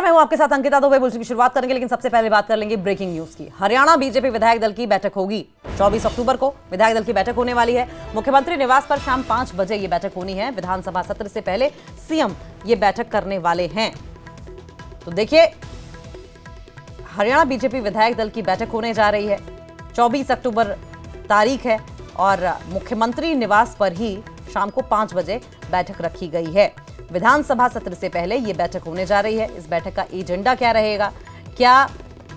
नमस्कार, मैं हूं आपके साथ अंकिता दुबे। बुलेटिन की शुरुआत करेंगे, लेकिन सबसे पहले बात कर लेंगे ब्रेकिंग न्यूज की। हरियाणा बीजेपी विधायक दल की बैठक होगी 24 अक्टूबर को। विधायक दल की बैठक होने वाली है मुख्यमंत्री निवास पर। शाम 5 बजे ये बैठक होनी है। विधानसभा सत्र से पहले सीएम ये बैठक करने वाले हैं। तो देखिए, हरियाणा बीजेपी विधायक दल की बैठक होने जा रही है। 24 अक्टूबर तारीख है और मुख्यमंत्री निवास पर ही शाम को 5 बजे बैठक रखी गई है। विधानसभा सत्र से पहले ये बैठक होने जा रही है। इस बैठक का एजेंडा क्या रहेगा? क्या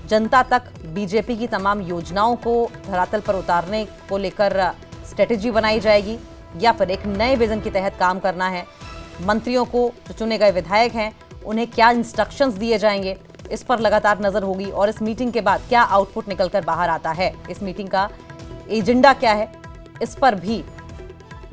जनता तक बीजेपी की तमाम योजनाओं को धरातल पर उतारने को लेकर स्ट्रेटेजी बनाई जाएगी, या फिर एक नए विजन के तहत काम करना है? मंत्रियों को, जो चुने गए विधायक हैं, उन्हें क्या इंस्ट्रक्शंस दिए जाएंगे, इस पर लगातार नजर होगी। और इस मीटिंग के बाद क्या आउटपुट निकलकर बाहर आता है, इस मीटिंग का एजेंडा क्या है, इस पर भी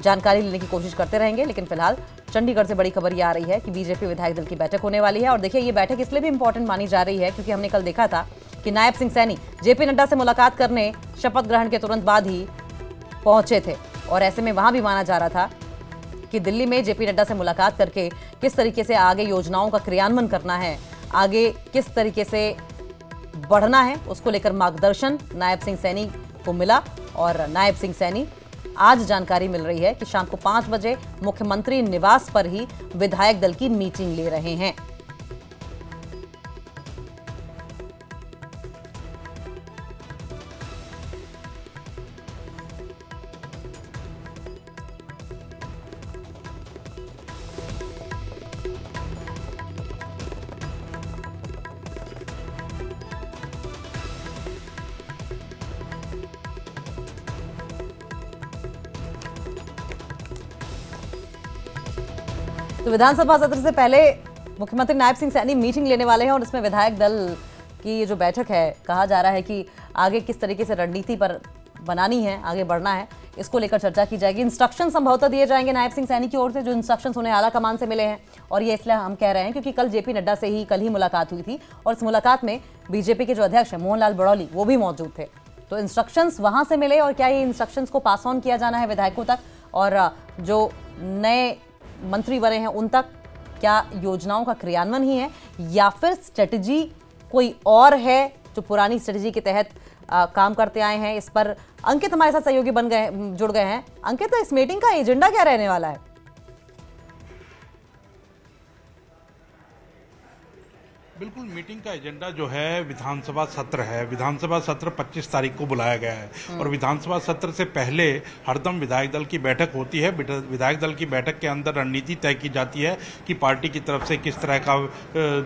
जानकारी लेने की कोशिश करते रहेंगे। लेकिन फिलहाल चंडीगढ़ से बड़ी खबर ये आ रही है कि बीजेपी विधायक दल की बैठक होने वाली है। और देखिए, ये बैठक इसलिए भी इंपॉर्टेंट मानी जा रही है क्योंकि हमने कल देखा था कि नायब सिंह सैनी जेपी नड्डा से मुलाकात करने शपथ ग्रहण के तुरंत बाद ही पहुंचे थे। और ऐसे में वहां भी माना जा रहा था कि दिल्ली में जेपी नड्डा से मुलाकात करके किस तरीके से आगे योजनाओं का क्रियान्वयन करना है, आगे किस तरीके से बढ़ना है, उसको लेकर मार्गदर्शन नायब सिंह सैनी को मिला। और नायब सिंह सैनी, आज जानकारी मिल रही है कि शाम को 5 बजे मुख्यमंत्री निवास पर ही विधायक दल की मीटिंग ले रहे हैं। तो विधानसभा सत्र से पहले मुख्यमंत्री नायब सिंह सैनी मीटिंग लेने वाले हैं और इसमें विधायक दल की ये जो बैठक है, कहा जा रहा है कि आगे किस तरीके से रणनीति पर बनानी है, आगे बढ़ना है, इसको लेकर चर्चा की जाएगी। इंस्ट्रक्शन संभवतः दिए जाएंगे नायब सिंह सैनी की ओर से, जो इंस्ट्रक्शंस उन्हें आला कमान से मिले हैं। और ये इसलिए हम कह रहे हैं क्योंकि कल जेपी नड्डा से ही कल ही मुलाकात हुई थी और इस मुलाकात में बीजेपी के जो अध्यक्ष हैं मोहनलाल बड़ौली, वो भी मौजूद थे। तो इंस्ट्रक्शंस वहां से मिले और क्या ये इंस्ट्रक्शंस को पास ऑन किया जाना है विधायकों तक, और जो नए मंत्री बने हैं उन तक क्या योजनाओं का क्रियान्वयन ही है, या फिर स्ट्रेटजी कोई और है जो पुरानी स्ट्रेटजी के तहत काम करते आए हैं? इस पर अंकित हमारे साथ सहयोगी जुड़ गए हैं। अंकित, इस मीटिंग का एजेंडा क्या रहने वाला है? बिल्कुल, मीटिंग का एजेंडा जो है विधानसभा सत्र है। विधानसभा सत्र 25 तारीख को बुलाया गया है और विधानसभा सत्र से पहले हरदम विधायक दल की बैठक होती है। विधायक दल की बैठक के अंदर रणनीति तय की जाती है कि पार्टी की तरफ से किस तरह का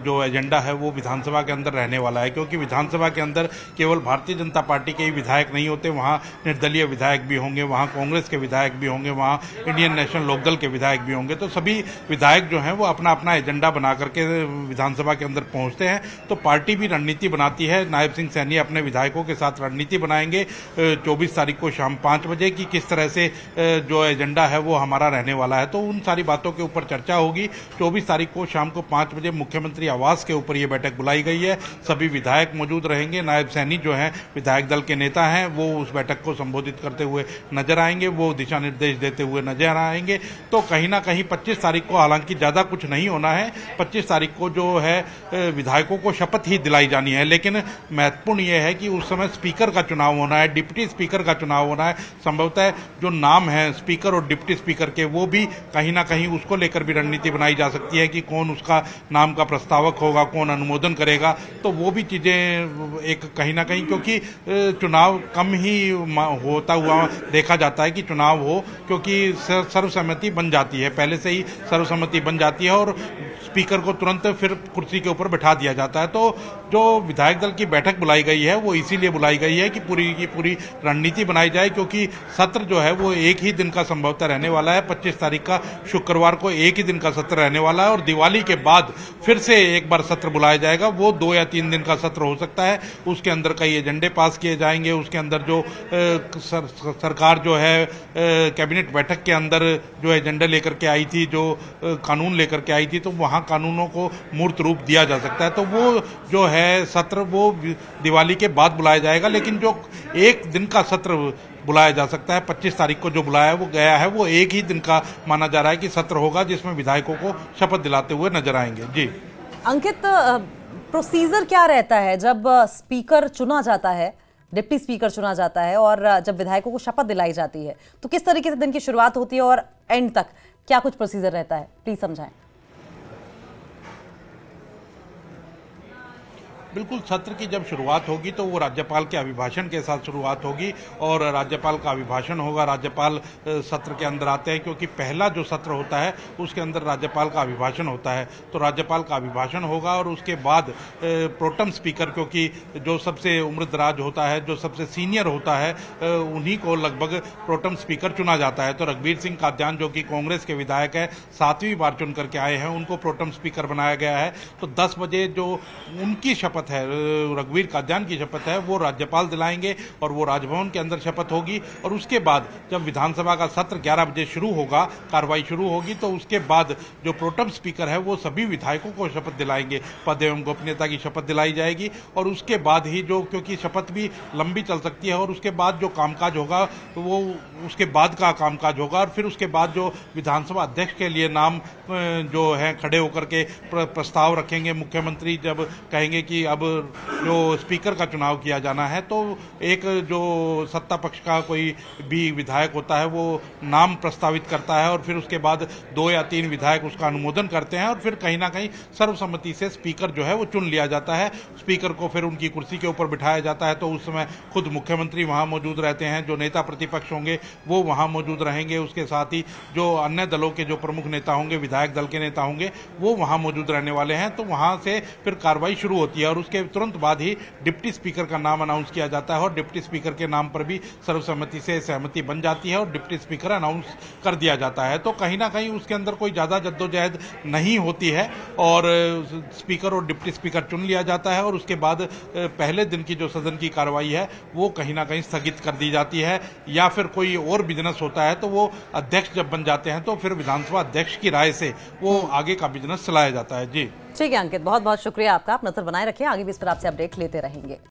जो एजेंडा है वो विधानसभा के अंदर रहने वाला है। क्योंकि विधानसभा के अंदर केवल भारतीय जनता पार्टी के ही विधायक नहीं होते, वहाँ निर्दलीय विधायक भी होंगे, वहाँ कांग्रेस के विधायक भी होंगे, वहाँ इंडियन नेशनल लोकदल के विधायक भी होंगे। तो सभी विधायक जो हैं वो अपना अपना एजेंडा बना करके विधानसभा के अंदर पहुंचते हैं। तो पार्टी भी रणनीति बनाती है। नायब सिंह सैनी अपने विधायकों के साथ रणनीति बनाएंगे 24 तारीख को शाम 5 बजे की किस तरह से जो एजेंडा है वो हमारा रहने वाला है। तो उन सारी बातों के ऊपर चर्चा होगी। 24 तारीख को शाम को 5 बजे मुख्यमंत्री आवास के ऊपर ये बैठक बुलाई गई है। सभी विधायक मौजूद रहेंगे। नायब सैनी जो है विधायक दल के नेता हैं, वो उस बैठक को संबोधित करते हुए नजर आएंगे, वो दिशा निर्देश देते हुए नजर आएंगे। तो कहीं ना कहीं 25 तारीख को, हालांकि ज्यादा कुछ नहीं होना है, 25 तारीख को जो है विधायकों को शपथ ही दिलाई जानी है। लेकिन महत्वपूर्ण यह है कि उस समय स्पीकर का चुनाव होना है, डिप्टी स्पीकर का चुनाव होना है। संभवतः जो नाम है स्पीकर और डिप्टी स्पीकर के, वो भी कहीं ना कहीं उसको लेकर भी रणनीति बनाई जा सकती है कि कौन उसका नाम का प्रस्तावक होगा, कौन अनुमोदन करेगा। तो वो भी चीजें एक कहीं ना कहीं, क्योंकि चुनाव कम ही होता हुआ देखा जाता है कि चुनाव हो, क्योंकि सर्वसम्मति बन जाती है, पहले से ही सर्वसम्मति बन जाती है और स्पीकर को तुरंत फिर कुर्सी के ऊपर बैठा दिया जाता है। तो जो विधायक दल की बैठक बुलाई गई है वो इसीलिए बुलाई गई है कि पूरी की पूरी रणनीति बनाई जाए, क्योंकि सत्र जो है वो एक ही दिन का संभवतः रहने वाला है। 25 तारीख का शुक्रवार को एक ही दिन का सत्र रहने वाला है और दिवाली के बाद फिर से एक बार सत्र बुलाया जाएगा। वो 2 या 3 दिन का सत्र हो सकता है। उसके अंदर कई एजेंडे पास किए जाएंगे। उसके अंदर जो सरकार जो है कैबिनेट बैठक के अंदर जो एजेंडा लेकर के आई थी, जो कानून लेकर के आई थी, तो वहाँ कानूनों को मूर्त रूप दिया जा सकता है। तो वो जो है सत्र वो दिवाली के बाद बुलाया जाएगा। लेकिन जो एक दिन का सत्र बुलाया जा सकता है, 25 तारीख को जो बुलाया वो गया है, वो एक ही दिन का माना जा रहा है कि सत्र होगा, जिसमें विधायकों को शपथ दिलाते हुए नजर आएंगे। जी अंकित, प्रोसीजर क्या रहता है जब स्पीकर चुना जाता है, डिप्टी स्पीकर चुना जाता है और जब विधायकों को शपथ दिलाई जाती है, तो किस तरीके से दिन की शुरुआत होती है और एंड तक क्या कुछ प्रोसीजर रहता है, प्लीज समझाएं। बिल्कुल, सत्र की जब शुरुआत होगी तो वो राज्यपाल के अभिभाषण के साथ शुरुआत होगी और राज्यपाल का अभिभाषण होगा। राज्यपाल सत्र के अंदर आते हैं क्योंकि पहला जो सत्र होता है उसके अंदर राज्यपाल का अभिभाषण होता है, तो राज्यपाल का अभिभाषण होगा और उसके बाद प्रोटम स्पीकर, क्योंकि जो सबसे उम्रदराज होता है, जो सबसे सीनियर होता है, उन्हीं को लगभग प्रोटम स्पीकर चुना जाता है। तो रघुवीर सिंह काद्यान जो कि कांग्रेस के विधायक है, 7वीं बार चुन करके आए हैं, उनको प्रोटम स्पीकर बनाया गया है। तो 10 बजे जो उनकी शपथ है, रघुवीर काद्यान की शपथ है, वो राज्यपाल दिलाएंगे और वो राजभवन के अंदर शपथ होगी। और उसके बाद जब विधानसभा का सत्र 11 बजे शुरू होगा, कार्रवाई शुरू होगी, तो उसके बाद जो प्रोटम स्पीकर है वो सभी विधायकों को शपथ दिलाएंगे, पद एवं गोपनीयता की शपथ दिलाई जाएगी। और उसके बाद ही जो, क्योंकि शपथ भी लंबी चल सकती है, और उसके बाद जो कामकाज होगा वो उसके बाद का कामकाज होगा। और फिर उसके बाद जो विधानसभा अध्यक्ष के लिए नाम जो है खड़े होकर के प्रस्ताव रखेंगे, मुख्यमंत्री जब कहेंगे कि अब जो स्पीकर का चुनाव किया जाना है, तो एक जो सत्ता पक्ष का कोई भी विधायक होता है वो नाम प्रस्तावित करता है और फिर उसके बाद 2 या 3 विधायक उसका अनुमोदन करते हैं और फिर कहीं ना कहीं सर्वसम्मति से स्पीकर जो है वो चुन लिया जाता है। स्पीकर को फिर उनकी कुर्सी के ऊपर बिठाया जाता है, तो उस समय खुद मुख्यमंत्री वहां मौजूद रहते हैं, जो नेता प्रतिपक्ष होंगे वो वहां मौजूद रहेंगे, उसके साथ ही जो अन्य दलों के जो प्रमुख नेता होंगे, विधायक दल के नेता होंगे, वो वहां मौजूद रहने वाले हैं। तो वहां से फिर कार्रवाई शुरू होती है और उसके तुरंत बाद ही डिप्टी स्पीकर का नाम अनाउंस किया जाता है और डिप्टी स्पीकर के नाम पर भी सर्वसम्मति से सहमति बन जाती है और डिप्टी स्पीकर अनाउंस कर दिया जाता है। तो कहीं ना कहीं उसके अंदर कोई ज्यादा जद्दोजहद नहीं होती है और स्पीकर और डिप्टी स्पीकर चुन लिया जाता है और उसके बाद पहले दिन की जो सदन की कार्रवाई है वो कहीं ना कहीं स्थगित कर दी जाती है, या फिर कोई और बिजनेस होता है तो वो अध्यक्ष जब बन जाते हैं तो फिर विधानसभा अध्यक्ष की राय से वो आगे का बिजनेस चलाया जाता है। जी ठीक है अंकित, बहुत बहुत शुक्रिया आपका। आप नजर बनाए रखिए, आगे भी इस पर आपसे अपडेट लेते रहेंगे।